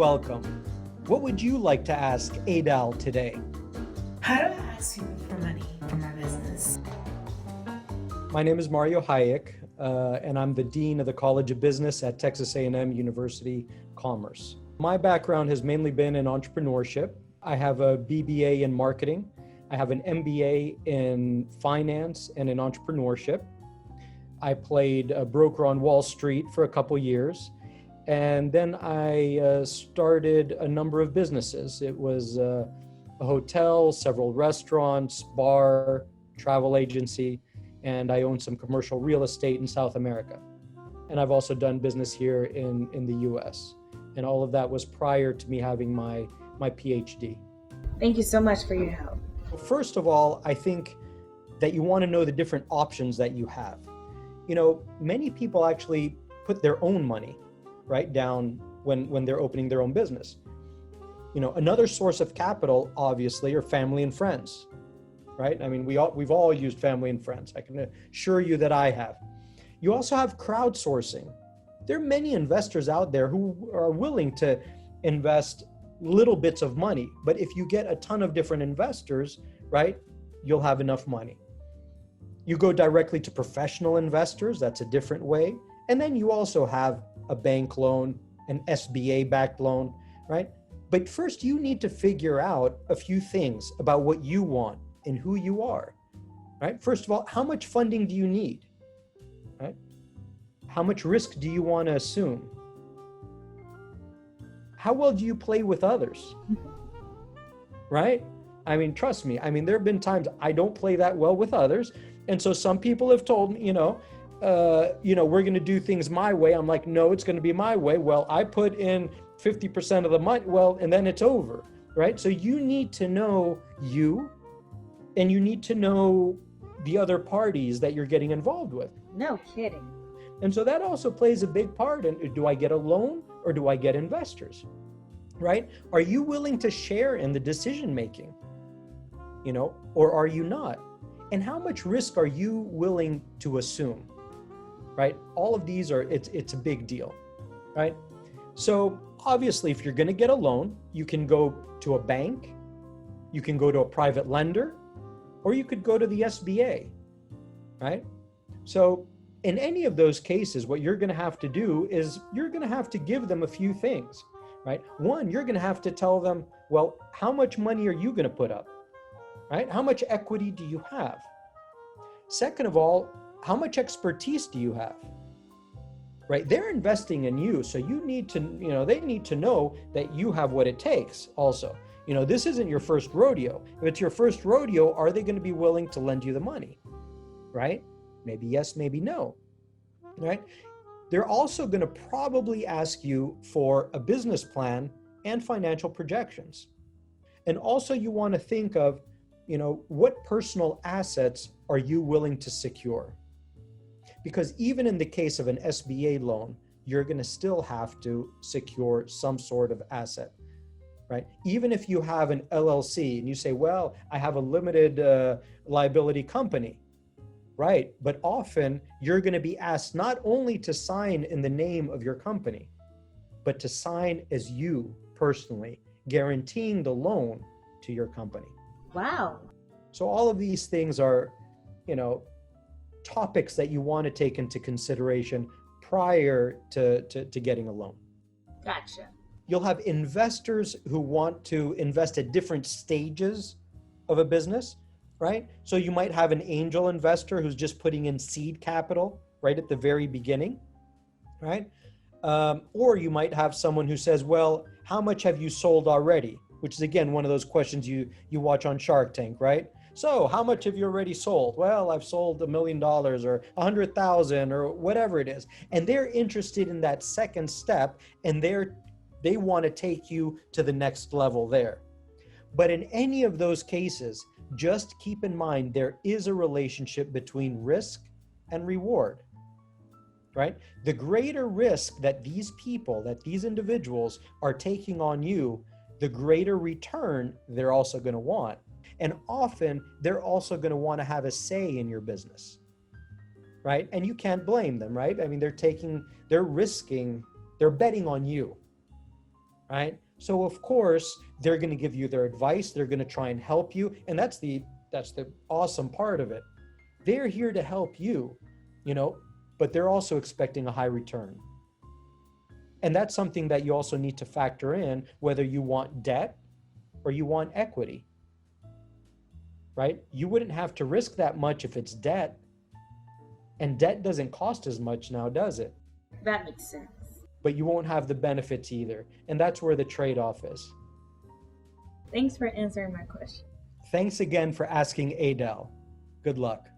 welcome. What would you like to ask ADAL today? How do I ask people for money for my business? My name is Mario Hayek, and I'm the Dean of the College of Business at Texas A&M University Commerce. My background has mainly been in entrepreneurship. I have a BBA in marketing. I have an MBA in finance and in entrepreneurship. I played a broker on Wall Street for a couple years. And then I started a number of businesses. It was a hotel, several restaurants, bar, travel agency, and I own some commercial real estate in South America. And I've also done business here in the US. And all of that was prior to me having my PhD. Thank you so much for your help. First of all, I think that you want to know the different options that you have. You know, many people actually put their own money right down when they're opening their own business. You know, another source of capital, obviously, are family and friends, right? I mean, we've all used family and friends. I can assure you that I have. You also have crowdsourcing. There are many investors out there who are willing to invest little bits of money, but if you get a ton of different investors, right, you'll have enough money. You go directly to professional investors, that's a different way. And then you also have a bank loan, an SBA-backed loan, right? But first you need to figure out a few things about what you want and who you are, right? First of all, how much funding do you need, right? How much risk do you want to assume? How well do you play with others, right? I mean, trust me, I mean, there have been times I don't play that well with others. And so some people have told me, we're going to do things my way. I'm like, no, it's going to be my way. Well, I put in 50% of the money. Well, and then it's over, right? So you need to know you, and you need to know the other parties that you're getting involved with. No kidding. And so that also plays a big part in, do I get a loan or do I get investors, right? Are you willing to share in the decision making, or are you not? And how much risk are you willing to assume, right? All of these it's a big deal, right? So obviously, if you're going to get a loan, you can go to a bank, you can go to a private lender, or you could go to the SBA, right? So in any of those cases, what you're going to have to do is you're going to have to give them a few things, right? One, you're going to have to tell them, well, how much money are you going to put up, right? How much equity do you have? Second of all, how much expertise do you have, right? They're investing in you. So you need to, they need to know that you have what it takes also. This isn't your first rodeo. If it's your first rodeo, are they going to be willing to lend you the money, right? Maybe yes, maybe no, right? They're also going to probably ask you for a business plan and financial projections. And also you want to think of, what personal assets are you willing to secure? Because even in the case of an SBA loan, you're going to still have to secure some sort of asset, right? Even if you have an LLC and you say, well, I have a limited liability company, right? But often you're going to be asked not only to sign in the name of your company, but to sign as you personally, guaranteeing the loan to your company. Wow. So all of these things are, topics that you want to take into consideration prior to getting a loan. Gotcha. You'll have investors who want to invest at different stages of a business, right? So you might have an angel investor who's just putting in seed capital right at the very beginning, right? Or you might have someone who says, well, how much have you sold already? Which is, again, one of those questions you watch on Shark Tank, right? So how much have you already sold? Well, I've sold $1 million or 100,000 or whatever it is. And they're interested in that second step, and they want to take you to the next level there. But in any of those cases, just keep in mind there is a relationship between risk and reward, right? The greater risk that these individuals are taking on you, the greater return they're also going to want. And often they're also going to want to have a say in your business, right? And you can't blame them, right? I mean, they're betting on you, right? So of course, they're going to give you their advice. They're going to try and help you. And that's the awesome part of it. They're here to help you, but they're also expecting a high return. And that's something that you also need to factor in, whether you want debt or you want equity, right? You wouldn't have to risk that much if it's debt. And debt doesn't cost as much now, does it? That makes sense. But you won't have the benefits either. And that's where the trade-off is. Thanks for answering my question. Thanks again for asking ADAL. Good luck.